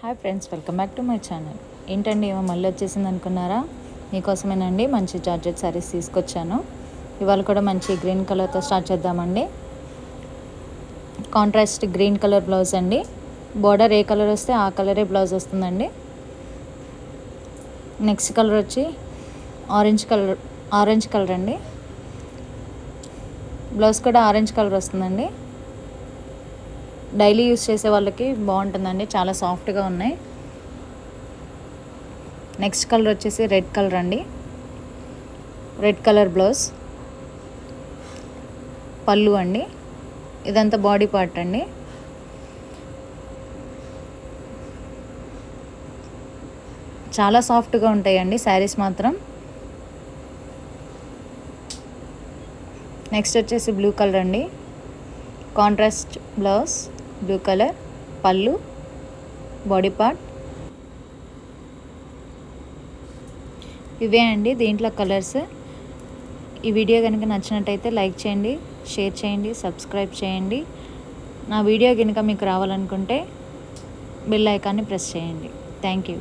Hi friends, welcome back to my channel. ఏంటండి ఏమో మళ్ళీ వచ్చేసింది అనుకున్నారా? మీకోసమేనండి మంచి జార్జెట్ శారీస్ తీసుకొచ్చాను. ఇవాళ కూడా మంచి గ్రీన్ కలర్తో స్టార్ట్ చేద్దామండి. కాంట్రాస్ట్ గ్రీన్ కలర్ బ్లౌజ్ అండి. బార్డర్ ఏ కలర్ వస్తే ఆ కలరే బ్లౌజ్ వస్తుందండి. నెక్స్ట్ కలర్ వచ్చి ఆరెంజ్ కలర్ అండి. బ్లౌజ్ కూడా ఆరెంజ్ కలర్ వస్తుందండి. డైలీ యూస్ చేసే వాళ్ళకి బాగుంటుందండి, చాలా సాఫ్ట్గా ఉన్నాయి. నెక్స్ట్ కలర్ వచ్చేసి రెడ్ కలర్ అండి. రెడ్ కలర్ బ్లౌజ్, పళ్ళు అండి. ఇదంతా బాడీ పార్ట్ అండి. చాలా సాఫ్ట్గా ఉంటాయండి శారీస్ మాత్రం. నెక్స్ట్ వచ్చేసి బ్లూ కలర్ అండి. కాంట్రాస్ట్ బ్లౌజ్, బ్లూ కలర్, పళ్ళు, బాడీ పార్ట్. ఇవే అండి దీంట్లో కలర్స్. ఈ వీడియో కనుక నచ్చినట్టయితే లైక్ చేయండి, షేర్ చేయండి, సబ్స్క్రైబ్ చేయండి. నా వీడియో కనుక మీకు రావాలనుకుంటే బెల్ ఐకాన్ని ప్రెస్ చేయండి. Thank you.